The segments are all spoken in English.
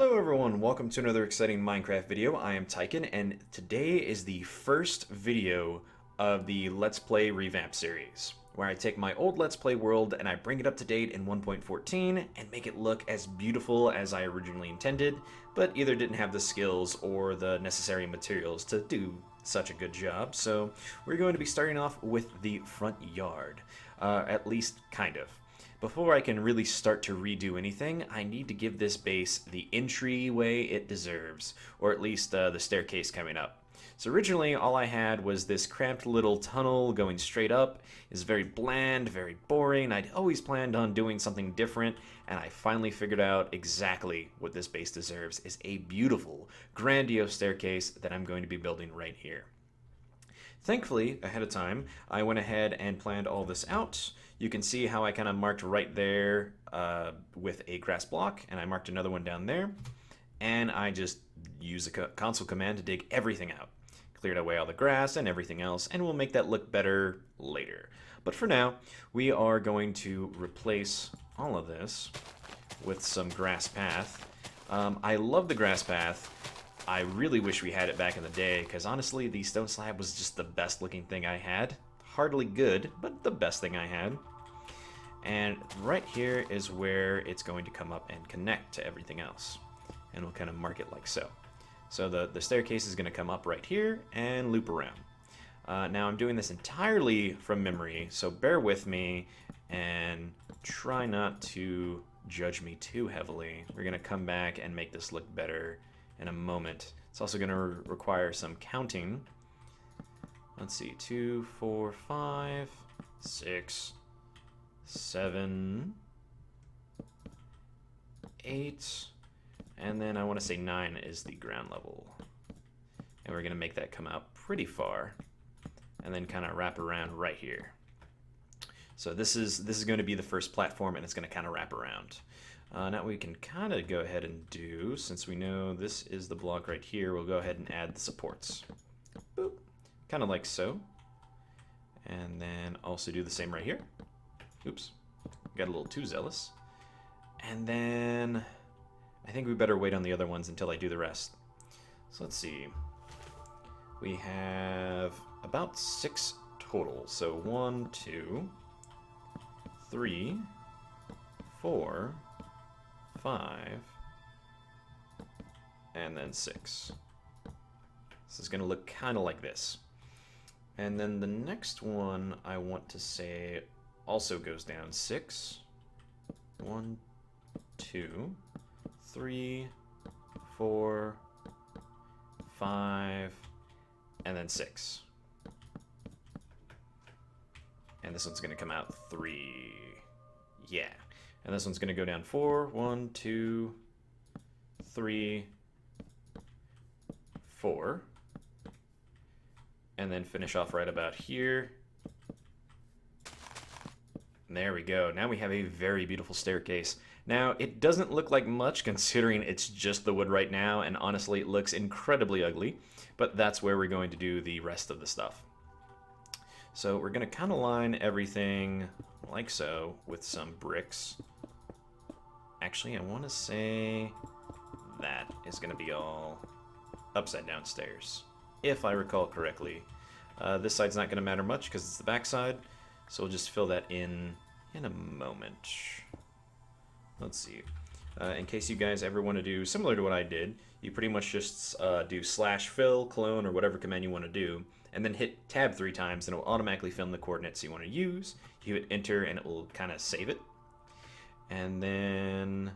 Hello everyone, welcome to another exciting Minecraft video. I am Tyken, and today is the first video of the Let's Play revamp series, where I take my old Let's Play world and I bring it up to date in 1.14 and make it look as beautiful as I originally intended, but either didn't have the skills or the necessary materials to do such a good job. So we're going to be starting off with the front yard, at least kind of. Before I can really start to redo anything, I need to give this base the entryway it deserves, or at least the staircase coming up. So originally all I had was this cramped little tunnel going straight up. It's very bland, very boring. I'd always planned on doing something different, and I finally figured out exactly what this base deserves is a beautiful, grandiose staircase that I'm going to be building right here. Thankfully, ahead of time, I went ahead and planned all this out. You can see how I kind of marked right there with a grass block, and I marked another one down there. And I just used a console command to dig everything out. Cleared away all the grass and everything else, and we'll make that look better later. But for now, we are going to replace all of this with some grass path. I love the grass path. I really wish we had it back in the day, because honestly, the stone slab was just the best looking thing I had. Hardly good, but the best thing I had. And right here is where it's going to come up and connect to everything else. And we'll kind of mark it like so. So the staircase is going to come up right here and loop around. Now I'm doing this entirely from memory, so bear with me and try not to judge me too heavily. We're going to come back and make this look better in a moment. It's also going to require some counting. Let's see, 2, 4, 5, 6, 7, 8, and then I want to say 9 is the ground level. And we're going to make that come out pretty far, and then kind of wrap around right here. So this is going to be the first platform, and it's going to kind of wrap around. Now we can kind of go ahead and do, since we know this is the block right here, we'll go ahead and add the supports. Boop. Kind of like so. And then also do the same right here. Oops. Got a little too zealous. And then I think we better wait on the other ones until I do the rest. So let's see. We have about 6 total. So 1, 2, 3, 4, 5, and then 6. This is going to look kind of like this. And then the next one I want to say also goes down 6. 1, 2, 3, 4, 5, and then 6. And this one's going to come out 3. Yeah. And this one's going to go down 4. 1, 2, 3, 4. And then finish off right about here. And there we go. Now we have a very beautiful staircase. Now, it doesn't look like much considering it's just the wood right now, and honestly, it looks incredibly ugly. But that's where we're going to do the rest of the stuff. So we're going to kind of line everything like so with some bricks. Actually, I want to say that is going to be all upside down stairs, if I recall correctly. This side's not going to matter much because it's the back side, so we'll just fill that in a moment. Let's see. In case you guys ever want to do similar to what I did, you pretty much just do /fill, clone, or whatever command you want to do, and then hit tab 3 times, and it will automatically fill in the coordinates you want to use. You hit enter, and it will kind of save it. And then,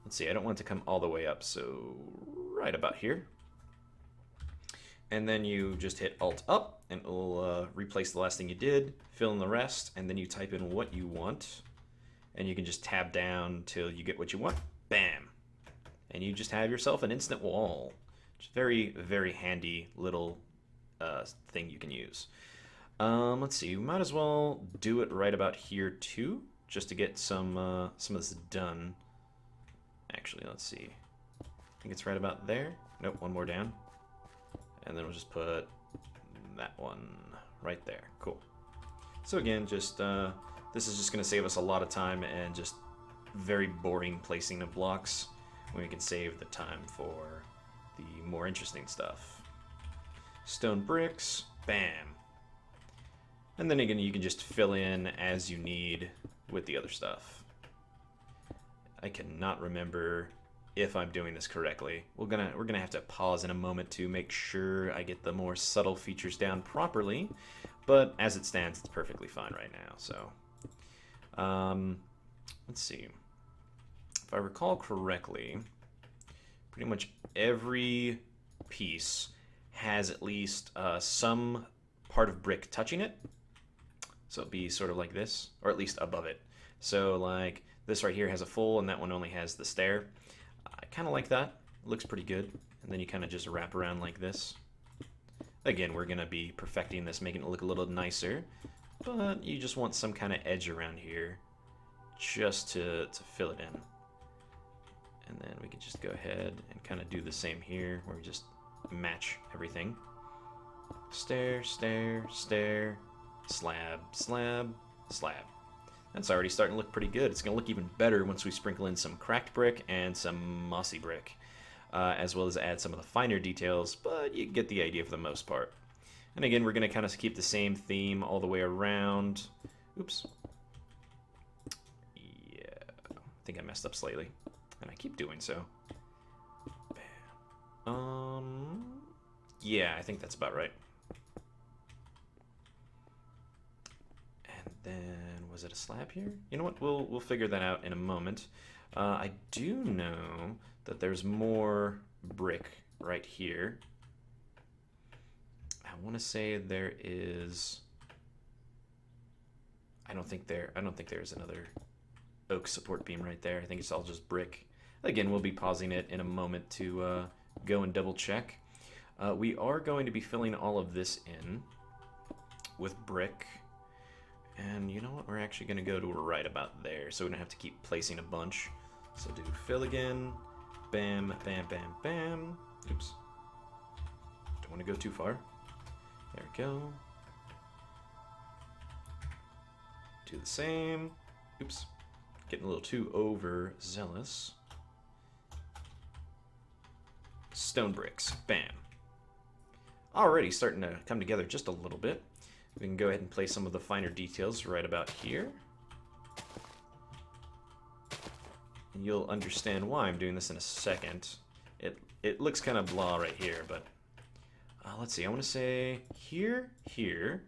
let's see, I don't want it to come all the way up, so right about here. And then you just hit Alt up, and it'll replace the last thing you did, fill in the rest, and then you type in what you want. And you can just tab down till you get what you want. Bam! And you just have yourself an instant wall. It's very, very handy little thing you can use. Let's see, you might as well do it right about here too, just to get some of this done. Actually, let's see. I think it's right about there. Nope, one more down. And then we'll just put that one right there. Cool. So again, just this is just going to save us a lot of time and just very boring placing of blocks. when we can save the time for the more interesting stuff. Stone bricks, bam. And then again, you can just fill in as you need with the other stuff. I cannot remember if I'm doing this correctly. We're gonna have to pause in a moment to make sure I get the more subtle features down properly, but as it stands, it's perfectly fine right now. So, let's see. If I recall correctly, pretty much every piece has at least some part of brick touching it. So it'd be sort of like this, or at least above it. So like this right here has a full, and that one only has the stair. I kind of like that. It looks pretty good. And then you kind of just wrap around like this. Again, we're going to be perfecting this, making it look a little nicer. But you just want some kind of edge around here just to fill it in. And then we can just go ahead and kind of do the same here, where we just match everything. Stair, stair, stair, slab, slab, slab. That's already starting to look pretty good. It's going to look even better once we sprinkle in some cracked brick and some mossy brick, as well as add some of the finer details, but you get the idea for the most part. And again, we're going to kind of keep the same theme all the way around. Oops. Yeah, I think I messed up slightly, and I keep doing so. Yeah, I think that's about right. And then, was it a slab here? You know what? We'll figure that out in a moment. I do know that there's more brick right here. I want to say there is. I don't think there's another oak support beam right there. I think it's all just brick. Again, we'll be pausing it in a moment to go and double check. We are going to be filling all of this in with brick. And you know what? We're actually going to go to right about there, so we don't have to keep placing a bunch. So do fill again. Bam, bam, bam, bam. Oops. Don't want to go too far. There we go. Do the same. Oops. Getting a little too overzealous. Stone bricks. Bam. Already starting to come together just a little bit. We can go ahead and place some of the finer details right about here. And you'll understand why I'm doing this in a second. It looks kind of blah right here, but let's see. I want to say here, here.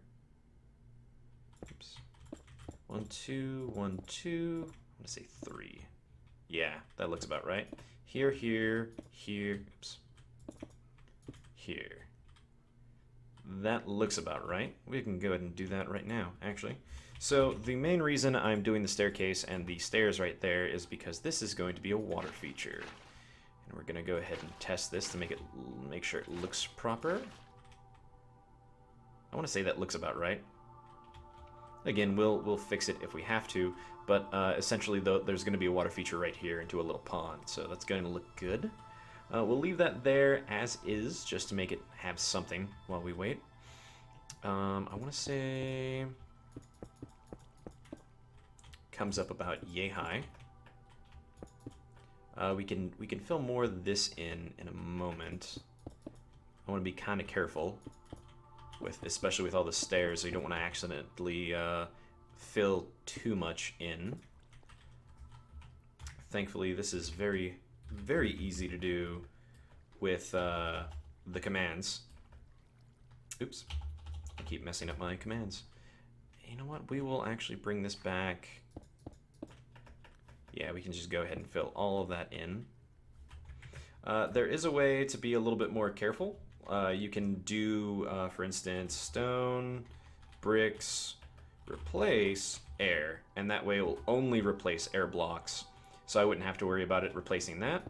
Oops. 1, 2, 1, 2. I want to say 3. Yeah, that looks about right. Here, here, here. Oops. Here. That looks about right. We can go ahead and do that right now, actually. So the main reason I'm doing the staircase and the stairs right there is because this is going to be a water feature. And we're going to go ahead and test this to make sure it looks proper. I want to say that looks about right. Again, we'll fix it if we have to, but essentially though, there's going to be a water feature right here into a little pond, so that's going to look good. We'll leave that there as is, just to make it have something while we wait. I want to say comes up about yay high. We can fill more of this in a moment. I want to be kind of careful especially with all the stairs, so you don't want to accidentally fill too much in. Thankfully, this is very, very easy to do with the commands. Oops, I keep messing up my commands. You know what? We will actually bring this back. Yeah, we can just go ahead and fill all of that in. There is a way to be a little bit more careful. You can do, for instance, stone, bricks, replace air, and that way it will only replace air blocks. So I wouldn't have to worry about it replacing that.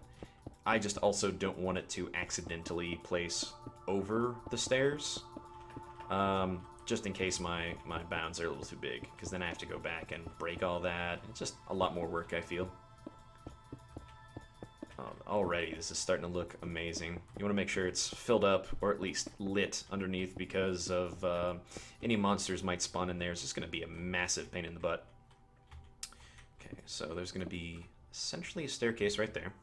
I just also don't want it to accidentally place over the stairs, just in case my bounds are a little too big, because then I have to go back and break all that. It's just a lot more work, I feel. Already, this is starting to look amazing. You want to make sure it's filled up, or at least lit underneath, because of any monsters might spawn in there. It's just going to be a massive pain in the butt. Okay, so there's going to be essentially a staircase right there.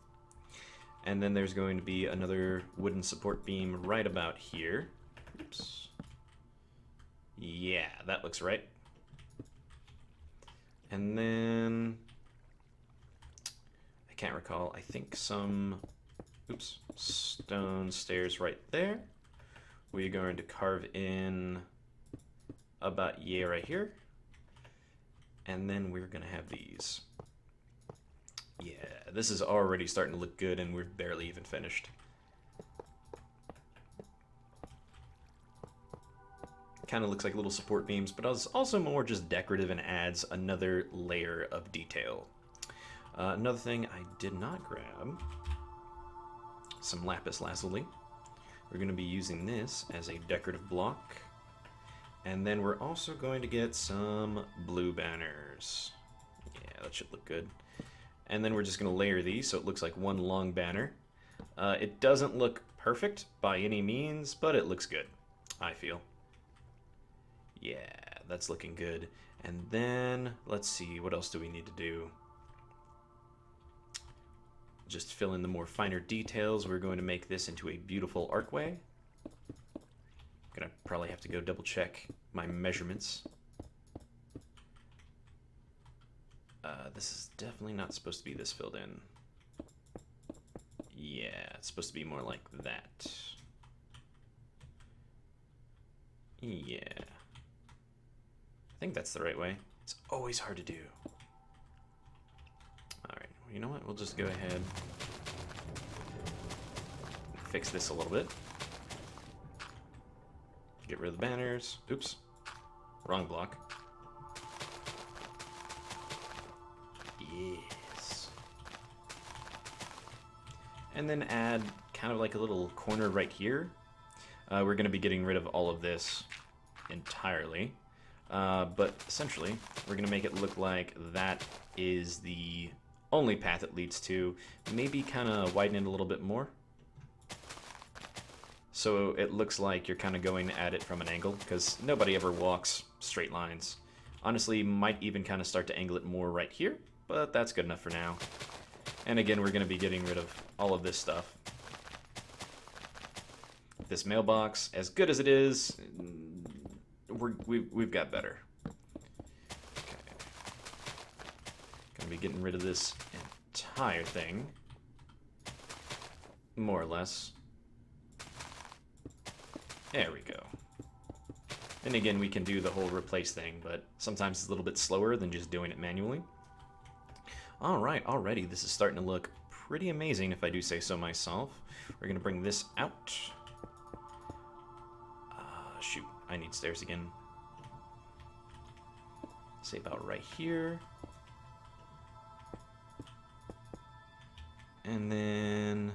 And then there's going to be another wooden support beam right about here. Oops. Yeah, that looks right. And then I can't recall, I think some, oops, stone stairs right there. We're going to carve in about right here. And then we're gonna have these. Yeah, this is already starting to look good and we're barely even finished. Kind of looks like little support beams, but it's also more just decorative and adds another layer of detail. Another thing I did not grab, some lapis lazuli. We're going to be using this as a decorative block. And then we're also going to get some blue banners. Yeah, that should look good. And then we're just going to layer these so it looks like one long banner. It doesn't look perfect by any means, but it looks good, I feel. Yeah, that's looking good. And then, let's see, what else do we need to do? Just fill in the more finer details. We're going to make this into a beautiful archway. Gonna probably have to go double check my measurements. This is definitely not supposed to be this filled in. Yeah, it's supposed to be more like that. Yeah. I think that's the right way. It's always hard to do. Alright, well, you know what? We'll just go ahead and fix this a little bit. Get rid of the banners. Oops. Wrong block. Yes. And then add kind of like a little corner right here. We're going to be getting rid of all of this entirely. But essentially, we're going to make it look like that is the only path it leads to. Maybe kind of widen it a little bit more. So it looks like you're kind of going at it from an angle, because nobody ever walks straight lines. Honestly, might even kind of start to angle it more right here, but that's good enough for now. And again, we're going to be getting rid of all of this stuff. This mailbox, as good as it is, we've got better. Okay. Gonna be getting rid of this entire thing, more or less. There we go. And again, we can do the whole replace thing, but sometimes it's a little bit slower than just doing it manually. Alright, already this is starting to look pretty amazing if I do say so myself. We're gonna bring this out. Shoot, I need stairs again. Say about right here. And then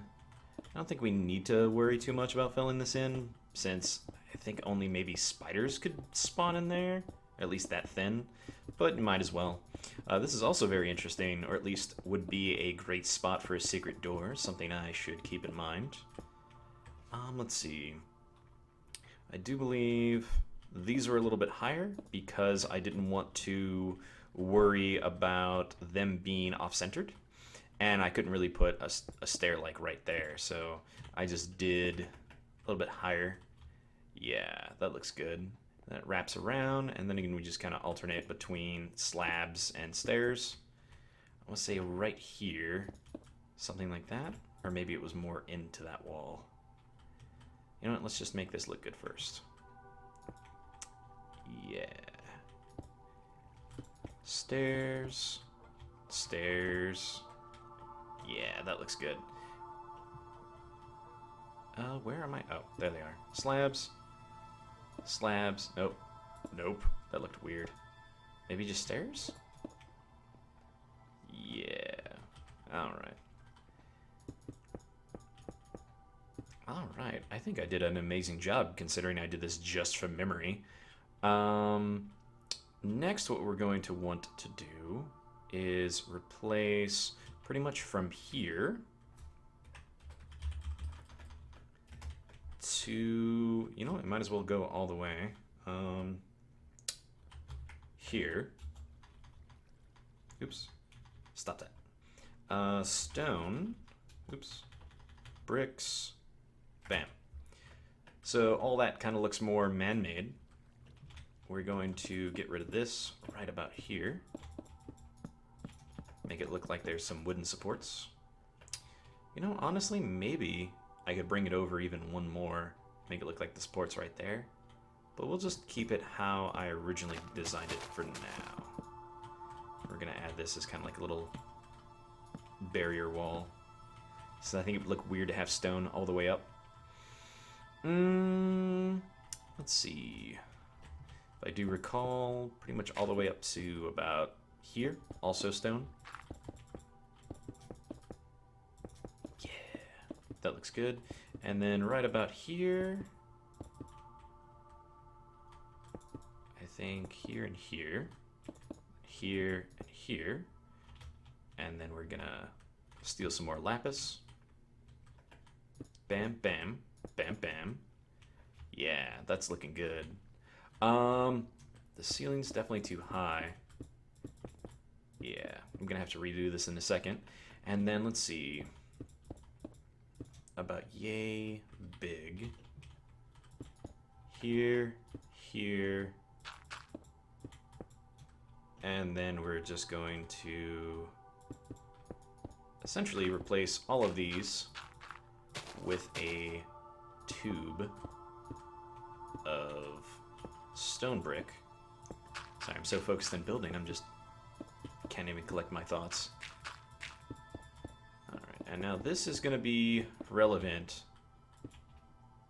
I don't think we need to worry too much about filling this in, since I think only maybe spiders could spawn in there, or at least that thin, but you might as well. This is also very interesting, or at least would be a great spot for a secret door, something I should keep in mind. Let's see. I do believe these were a little bit higher because I didn't want to worry about them being off-centered, and I couldn't really put a stair like right there, so I just did a little bit higher. Yeah, that looks good. That wraps around, and then again we just kind of alternate between slabs and stairs. I want to say right here, something like that, or maybe it was more into that wall. You know what, let's just make this look good first. Yeah. Stairs. Stairs. Yeah, that looks good. Where am I? Oh, there they are. Slabs. Slabs. Nope. Nope. That looked weird. Maybe just stairs? Yeah. Alright. Alright, I think I did an amazing job considering I did this just from memory. Next, what we're going to want to do is replace pretty much from here to, you know, it might as well go all the way. Here. Oops. Stop that. Stone. Oops. bricks, bam. So all that kind of looks more man-made. We're going to get rid of this right about here. Make it look like there's some wooden supports. You know, honestly, maybe I could bring it over even one more, make it look like the support's right there. But we'll just keep it how I originally designed it for now. We're gonna add this as kind of like a little barrier wall. So I think it would look weird to have stone all the way up. Let's see. If I do recall, pretty much all the way up to about here, also stone. Yeah, that looks good. And then right about here, I think here and here, here and here. And then we're gonna steal some more lapis. Bam, bam, bam, bam. Yeah, that's looking good. The ceiling's definitely too high. Yeah, I'm gonna have to redo this in a second. And then let's see. About yay big. Here, here. And then we're just going to essentially replace all of these with a tube of stone brick. Sorry, I'm so focused on building, I'm just can't even collect my thoughts. Alright, and now this is going to be relevant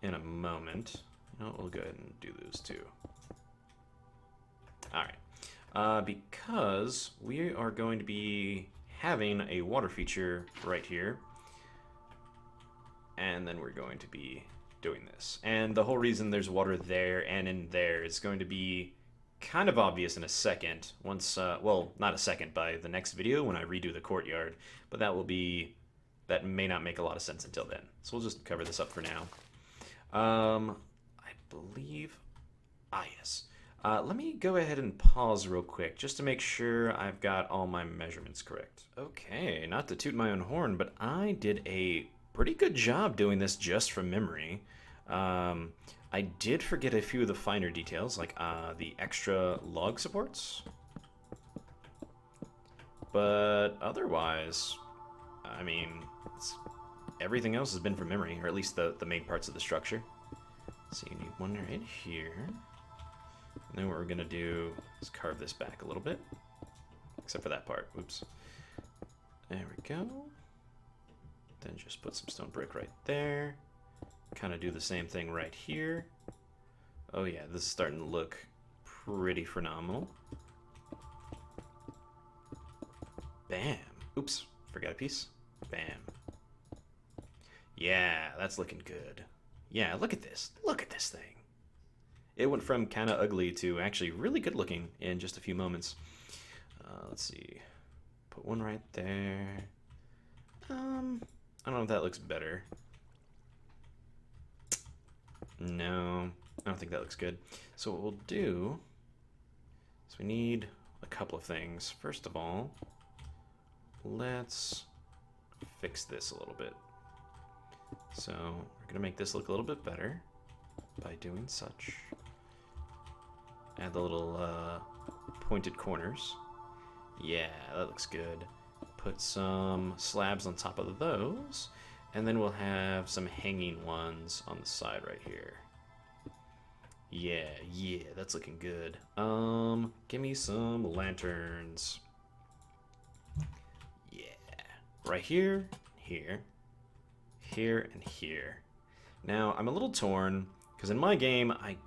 in a moment. You know what, we'll go ahead and do those too. Alright, because we are going to be having a water feature right here, and then we're going to be doing this. And the whole reason there's water there and in there is going to be kind of obvious in a second. Once, well, not a second, by the next video when I redo the courtyard. But that may not make a lot of sense until then. So we'll just cover this up for now. I believe, yes. Let me go ahead and pause real quick just to make sure I've got all my measurements correct. Okay, not to toot my own horn, but I did a pretty good job doing this just from memory. I did forget a few of the finer details, like the extra log supports. But otherwise, I mean, everything else has been from memory, or at least the main parts of the structure. So you need one right here. And then what we're gonna do is carve this back a little bit, except for that part. Oops. There we go. Then just put some stone brick right there. Kind of do the same thing right here. Oh yeah, this is starting to look pretty phenomenal. Bam. Oops, forgot a piece. Bam. Yeah, that's looking good. Yeah, look at this. Look at this thing. It went from kind of ugly to actually really good looking in just a few moments. Let's see. Put one right there. I don't know if that looks better. No, I don't think that looks good. So what we'll do is we need a couple of things. First of all, let's fix this a little bit. So we're going to make this look a little bit better by doing such. Add the little pointed corners. Yeah, that looks good. Put some slabs on top of those. And then we'll have some hanging ones on the side right here. Yeah, that's looking good. Give me some lanterns. Yeah. Right here, here, here, and here. Now, I'm a little torn, because in my game, I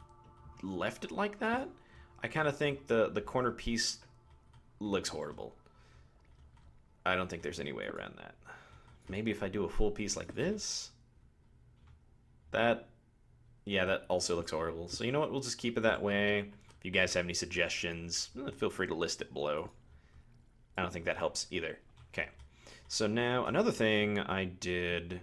left it like that. I kind of think the corner piece looks horrible. I don't think there's any way around that. Maybe if I do a full piece like this, that also looks horrible. So you know what, we'll just keep it that way. If you guys have any suggestions, feel free to list it below. I don't think that helps either. Okay, so now another thing I did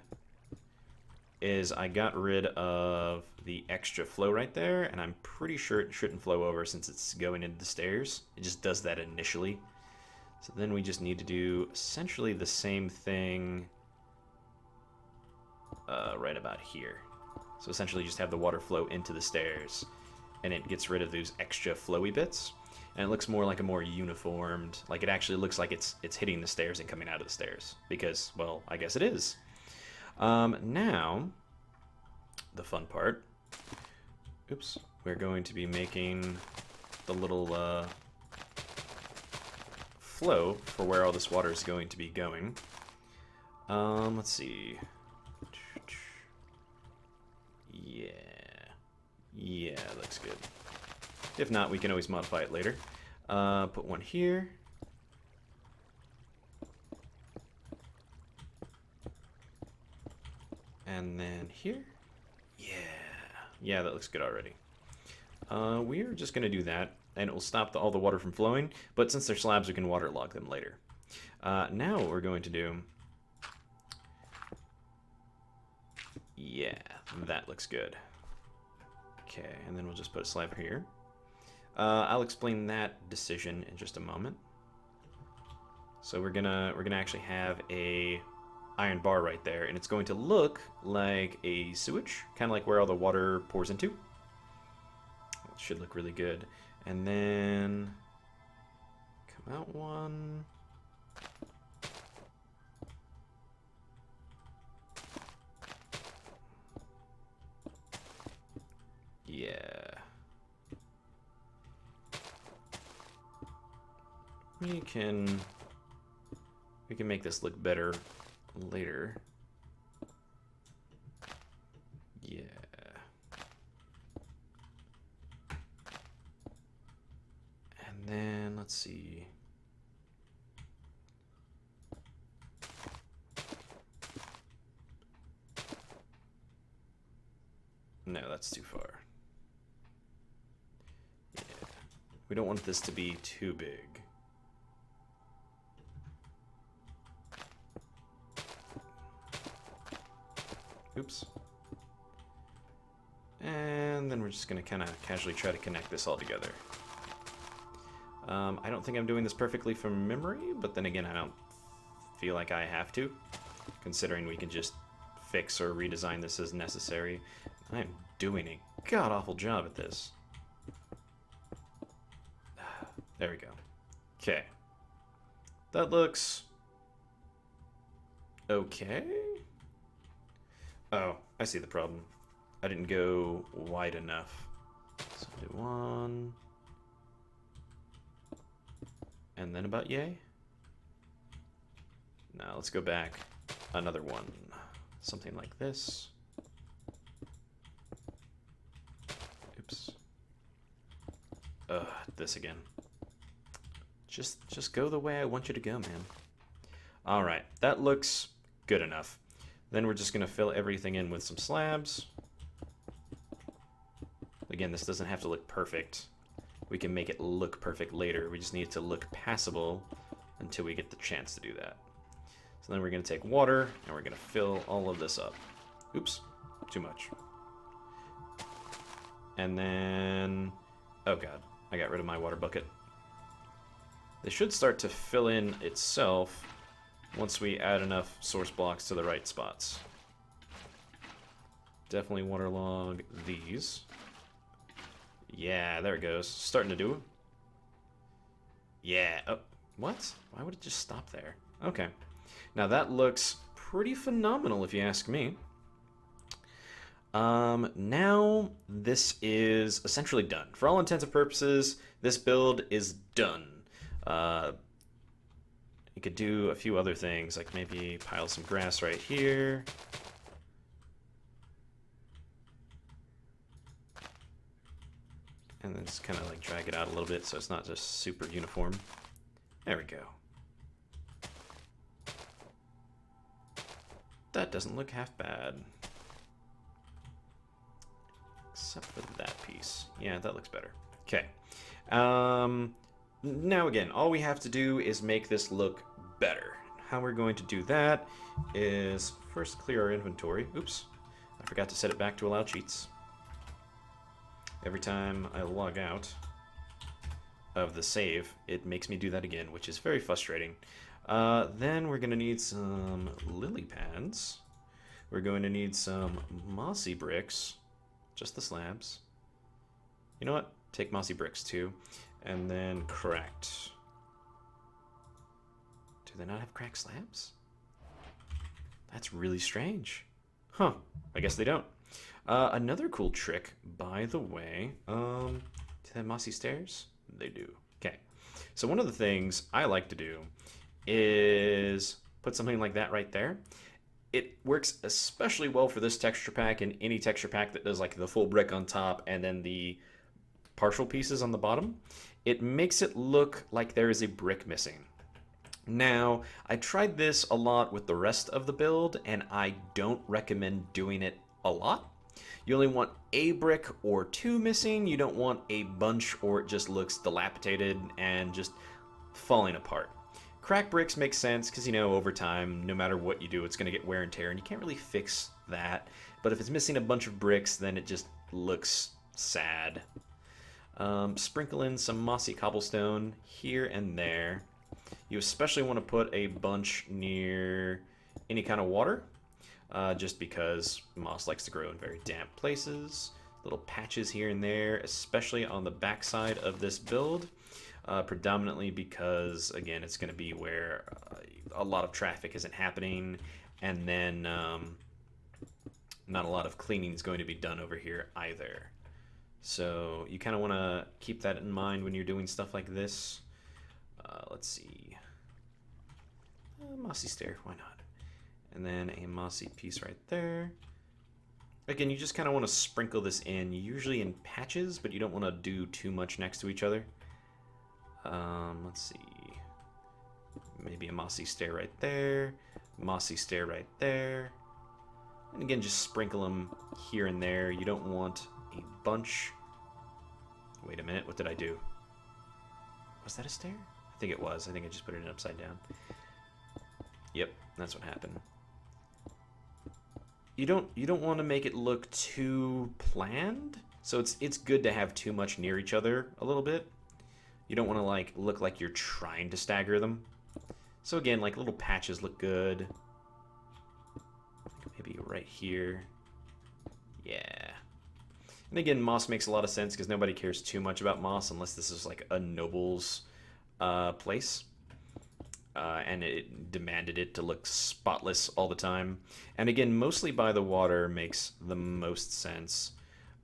is I got rid of the extra flow right there, and I'm pretty sure it shouldn't flow over since it's going into the stairs. It just does that initially. So then we just need to do essentially the same thing right about here. So essentially just have the water flow into the stairs, and it gets rid of those extra flowy bits, and it looks more like a more uniformed, like it actually looks like it's hitting the stairs and coming out of the stairs, because, well, I guess it is. Now, the fun part. Oops. We're going to be making the little flow for where all this water is going to be going. Let's see. Yeah, looks good. If not, we can always modify it later. Put one here. And then here. Yeah, that looks good already. We're just going to do that, and it will stop all the water from flowing, but since they're slabs, we can waterlog them later. Now what we're going to do... Yeah, that looks good. Okay, and then we'll just put a slab here. I'll explain that decision in just a moment. So we're gonna actually have a iron bar right there, and it's going to look like a sewage, kind of like where all the water pours into. It should look really good. And then come out one. Yeah. We can make this look better later. Yeah. And then let's see. No, that's too far. Yeah. We don't want this to be too big. Oops. And then we're just going to kind of casually try to connect this all together. I don't think I'm doing this perfectly from memory, but then again, I don't feel like I have to, considering we can just fix or redesign this as necessary. I'm doing a god-awful job at this. There we go. Okay. That looks... okay? Oh, I see the problem. I didn't go wide enough. So I'll do one. And then about yay? Now let's go back another one. Something like this. Oops. This again. Just go the way I want you to go, man. Alright, that looks good enough. Then we're just going to fill everything in with some slabs. Again, this doesn't have to look perfect. We can make it look perfect later. We just need it to look passable until we get the chance to do that. So then we're going to take water, and we're going to fill all of this up. Oops, too much. And then... oh god, I got rid of my water bucket. They should start to fill in itself once we add enough source blocks to the right spots. Definitely waterlog these. Yeah, there it goes. Starting to do it. Yeah. Oh, what? Why would it just stop there? Okay. Now that looks pretty phenomenal if you ask me. Now this is essentially done. For all intents and purposes, this build is done. You could do a few other things, like maybe pile some grass right here. And then just kind of like drag it out a little bit so it's not just super uniform. There we go. That doesn't look half bad. Except for that piece. Yeah, that looks better. Okay. Now again, all we have to do is make this look better. How we're going to do that is first clear our inventory. Oops, I forgot to set it back to allow cheats. Every time I log out of the save, it makes me do that again, which is very frustrating. Then we're going to need some lily pads. We're going to need some mossy bricks. Just the slabs. You know what? Take mossy bricks too. And then cracked. Do they not have cracked slabs? That's really strange. Huh. I guess they don't. Another cool trick, by the way. Do they have mossy stairs? They do. Okay. So one of the things I like to do is put something like that right there. It works especially well for this texture pack and any texture pack that does like the full brick on top and then the partial pieces on the bottom. It makes it look like there is a brick missing. Now, I tried this a lot with the rest of the build, and I don't recommend doing it a lot. You only want a brick or two missing. You don't want a bunch or it just looks dilapidated and just falling apart. Crack bricks make sense because, you know, over time, no matter what you do, it's going to get wear and tear, and you can't really fix that. But if it's missing a bunch of bricks, then it just looks sad. Sprinkle in some mossy cobblestone here and there. You especially want to put a bunch near any kind of water, just because moss likes to grow in very damp places. Little patches here and there, especially on the backside of this build. Predominantly because, again, it's going to be where a lot of traffic isn't happening, and then not a lot of cleaning is going to be done over here either. So you kind of want to keep that in mind when you're doing stuff like this. Let's see. Mossy stair, why not? And then a mossy piece right there. Again, you just kind of want to sprinkle this in, usually in patches, but you don't want to do too much next to each other. Let's see. Maybe a mossy stair right there. Mossy stair right there. And again, just sprinkle them here and there. You don't want a bunch. Wait a minute, what did I do? Was that a stair? I think it was. I think I just put it in upside down. Yep, that's what happened. You don't want to make it look too planned. So it's good to have too much near each other a little bit. You don't want to like look like you're trying to stagger them. So again, like little patches look good. Maybe right here. Yeah. And again, moss makes a lot of sense because nobody cares too much about moss unless this is like a noble's place. And it demanded it to look spotless all the time. And again, mostly by the water makes the most sense.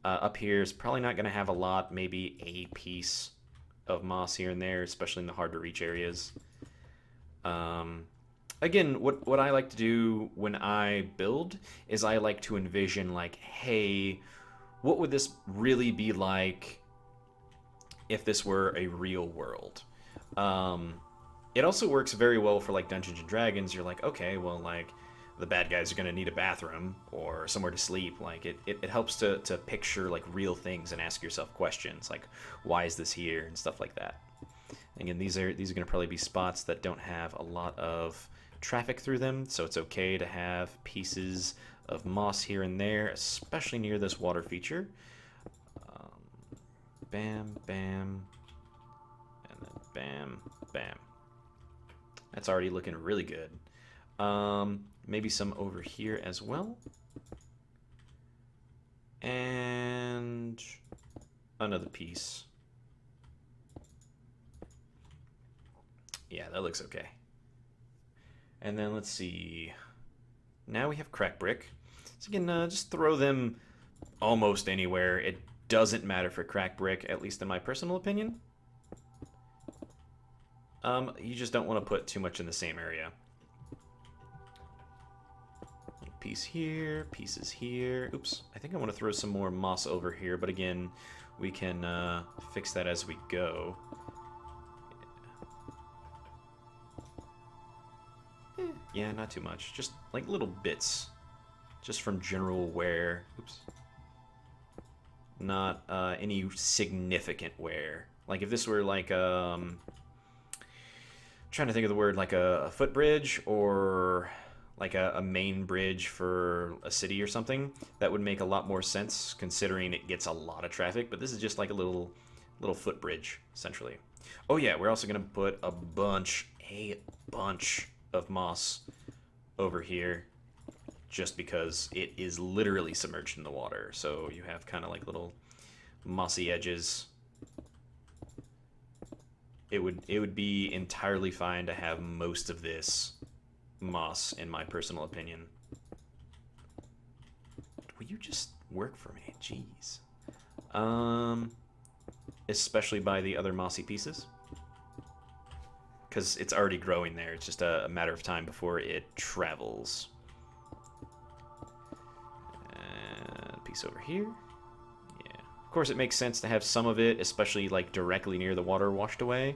Up here is probably not going to have a lot, maybe a piece of moss here and there, especially in the hard to reach areas. Again, what I like to do when I build is I like to envision like, hey, what would this really be like if this were a real world? It also works very well for like Dungeons and Dragons. You're like, okay, well, like the bad guys are gonna need a bathroom or somewhere to sleep. Like it helps to picture like real things and ask yourself questions like, why is this here and stuff like that. Again, these are gonna probably be spots that don't have a lot of traffic through them, so it's okay to have pieces of moss here and there, especially near this water feature. Bam, bam, and then bam, bam. That's already looking really good. Maybe some over here as well. And another piece. Yeah, that looks okay. And then let's see. Now we have crack brick. So again, just throw them almost anywhere. It doesn't matter for crack brick, at least in my personal opinion. You just don't want to put too much in the same area. Piece here, pieces here. Oops, I think I want to throw some more moss over here, but again, we can fix that as we go. Yeah, not too much. Just like little bits. Just from general wear. Oops. Not any significant wear. Like if this were like trying to think of the word, like a footbridge or like a main bridge for a city or something, that would make a lot more sense considering it gets a lot of traffic. But this is just like a little footbridge essentially. Oh yeah, we're also gonna put a bunch of moss over here. just because it is literally submerged in the water. So you have kind of like little mossy edges. It would be entirely fine to have most of this moss, in my personal opinion. Will you just work for me? Jeez. Especially by the other mossy pieces. Because it's already growing there. It's just a matter of time before it travels. And a piece over here. Yeah. Of course, it makes sense to have some of it, especially like directly near the water washed away.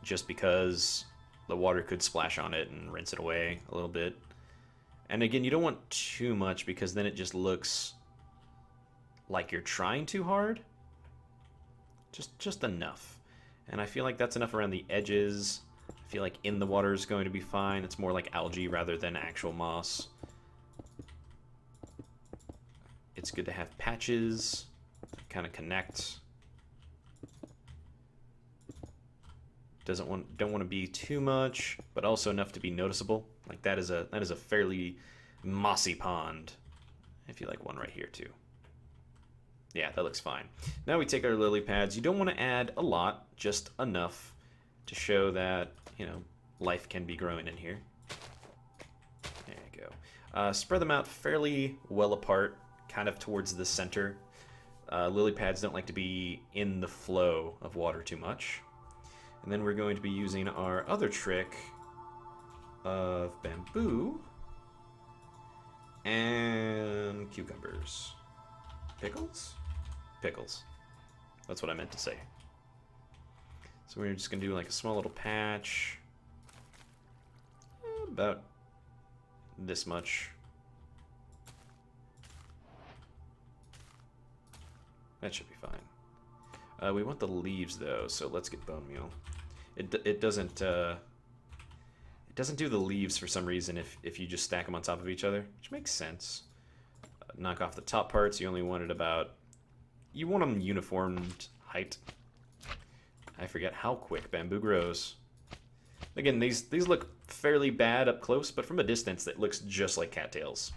Just because the water could splash on it and rinse it away a little bit. And again, you don't want too much because then it just looks like you're trying too hard. Just enough. And I feel like that's enough around the edges. I feel like in the water is going to be fine. It's more like algae rather than actual moss. It's good to have patches that kind of connect. Don't want to be too much, but also enough to be noticeable. Like that is a fairly mossy pond. I feel like one right here too. Yeah, that looks fine. Now we take our lily pads. You don't want to add a lot, just enough to show that, you know, life can be growing in here. There you go. Spread them out fairly well apart, kind of towards the center. Lily pads don't like to be in the flow of water too much. And then we're going to be using our other trick of bamboo and cucumbers. Pickles? Pickles. That's what I meant to say. So we're just going to do like a small little patch. About this much. That should be fine. We want the leaves though, so let's get bone meal. It doesn't do the leaves for some reason if you just stack them on top of each other, which makes sense. Knock off the top parts. You only want it about... You want them uniformed height. I forget how quick bamboo grows. Again, these look fairly bad up close, but from a distance, it looks just like cattails.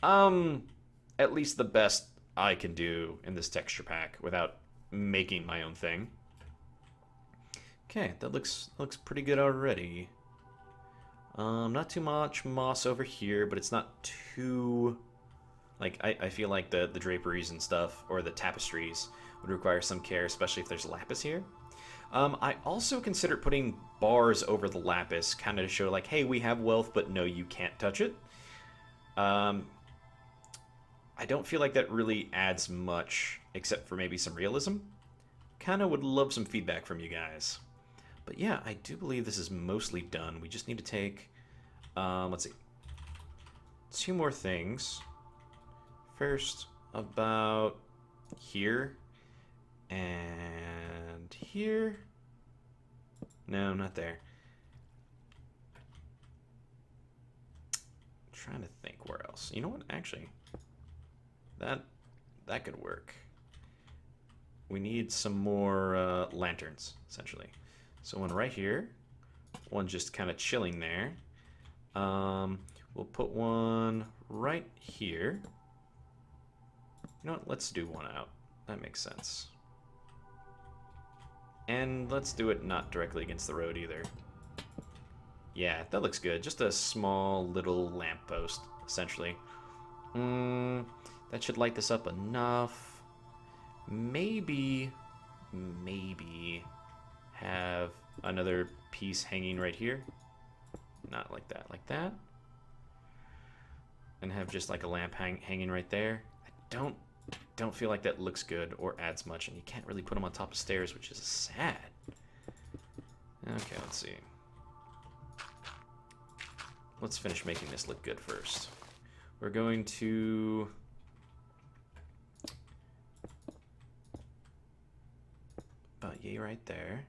At least the best I can do in this texture pack without making my own thing. Okay, that looks pretty good already. Not too much moss over here, but it's not too... Like, I feel like the draperies and stuff, or the tapestries, would require some care, especially if there's lapis here. I also considered putting bars over the lapis, kind of to show, like, hey, we have wealth, but no, you can't touch it. I don't feel like that really adds much, except for maybe some realism. Kind of would love some feedback from you guys. But yeah, I do believe this is mostly done. We just need to take, let's see, 2 more things. First, about here and here. No, not there. I'm trying to think where else. You know what? Actually, that could work. We need some more lanterns, essentially. So one right here, one just kind of chilling there. We'll put one right here. You know what? Let's do one out. That makes sense. And let's do it not directly against the road either. Yeah, that looks good. Just a small little lamppost, essentially. That should light this up enough. Maybe have another piece hanging right here. Not like that, like that. And have just like a lamp hanging right there. I don't feel like that looks good or adds much, and you can't really put them on top of stairs, which is sad. Okay, let's see. Let's finish making this look good first. We're going to... about yay right there.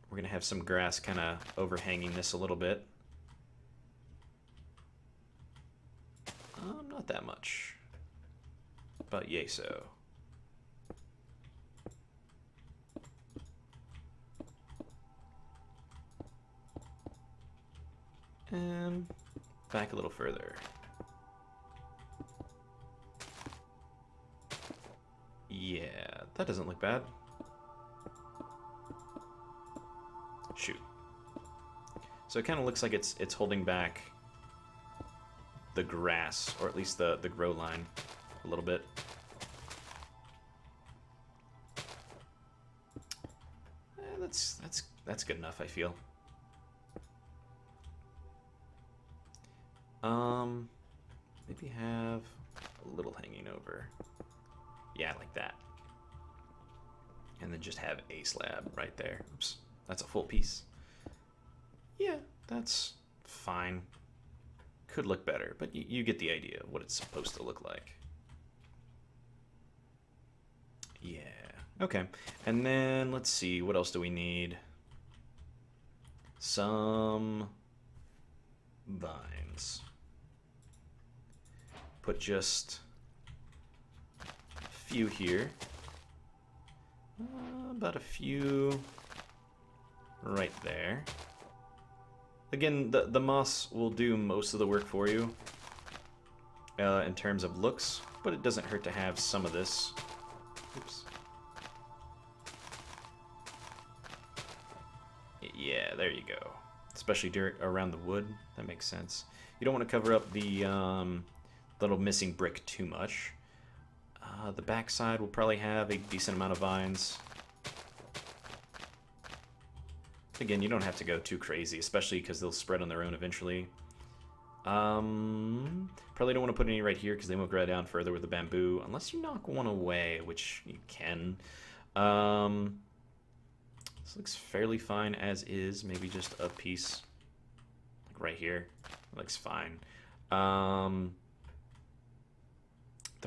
We're gonna have some grass kind of overhanging this a little bit. Not that much. About yay so. And back a little further. Yeah, that doesn't look bad. Shoot. So it kind of looks like it's holding back the grass, or at least the grow line, a little bit. That's good enough, I feel. Maybe have a little hanging over. Yeah, like that. And then just have a slab right there. Oops, that's a full piece. Yeah, that's fine. Could look better, but you get the idea of what it's supposed to look like. Yeah, okay. And then let's see, what else do we need? Some vines. Put just a few here. About a few right there. Again, the moss will do most of the work for you in terms of looks, but it doesn't hurt to have some of this. Oops. Yeah, there you go. Especially around the wood, that makes sense. You don't want to cover up the little missing brick too much. The back side will probably have a decent amount of vines. Again, you don't have to go too crazy, especially because they'll spread on their own eventually. Probably don't want to put any right here because they won't grow down further with the bamboo, unless you knock one away, which you can. This looks fairly fine as is. Maybe just a piece like right here. Looks fine. The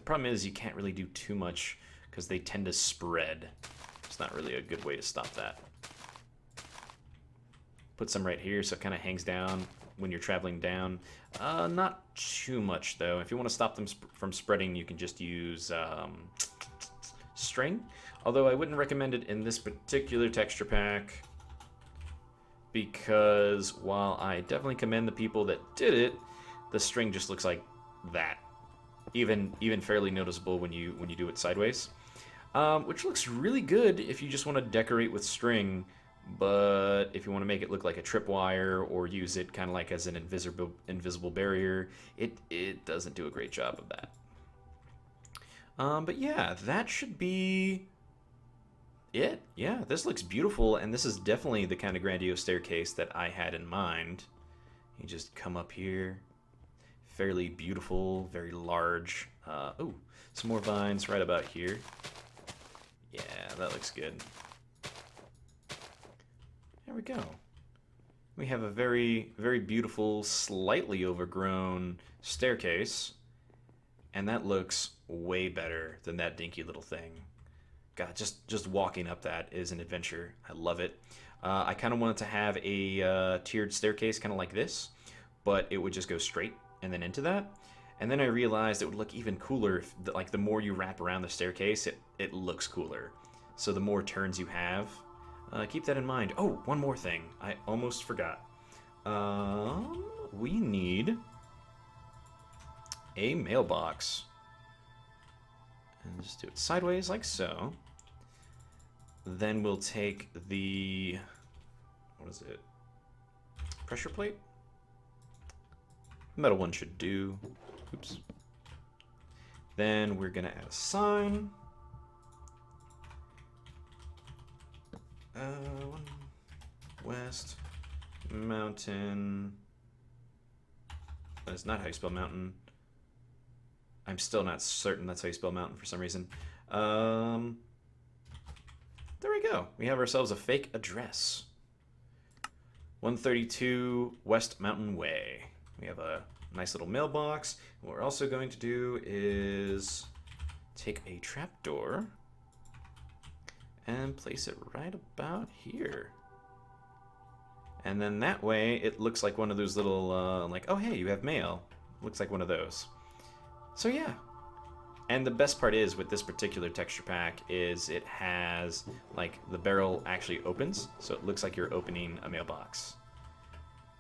problem is you can't really do too much because they tend to spread. It's not really a good way to stop that. Put some right here so it kind of hangs down when you're traveling down. Not too much though. If you want to stop them from spreading, you can just use string. Although I wouldn't recommend it in this particular texture pack, because while I definitely commend the people that did it, the string just looks like that. Even fairly noticeable when you do it sideways. Which looks really good if you just want to decorate with string. But if you want to make it look like a tripwire or use it kind of like as an invisible barrier, it doesn't do a great job of that. But yeah, that should be it. Yeah, this looks beautiful, and this is definitely the kind of grandiose staircase that I had in mind. You just come up here, fairly beautiful, very large. Oh, some more vines right about here. Yeah, that looks good. There we go. We have a very, very beautiful, slightly overgrown staircase, and that looks way better than that dinky little thing. God, just walking up that is an adventure. I love it. I kind of wanted to have a tiered staircase, kind of like this, but it would just go straight and then into that. And then I realized it would look even cooler if, like, the more you wrap around the staircase, it looks cooler. So the more turns you have. Keep that in mind. Oh, one more thing. I almost forgot. We need a mailbox. And just do it sideways like so. Then we'll take the... what is it? Pressure plate? Metal one should do. Oops. Then we're going to add a sign. West Mountain. That is not how you spell mountain. I'm still not certain that's how you spell mountain for some reason. There we go. We have ourselves a fake address. 132 West Mountain Way. We have a nice little mailbox. What we're also going to do is take a trapdoor and place it right about here. And then that way it looks like one of those little, like, oh hey, you have mail. Looks like one of those. So yeah. And the best part is with this particular texture pack is it has, like, the barrel actually opens, so it looks like you're opening a mailbox.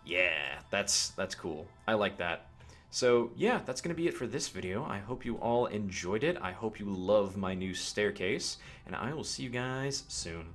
Yeah, that's cool. I like that. So yeah, that's going to be it for this video. I hope you all enjoyed it. I hope you love my new staircase, and I will see you guys soon.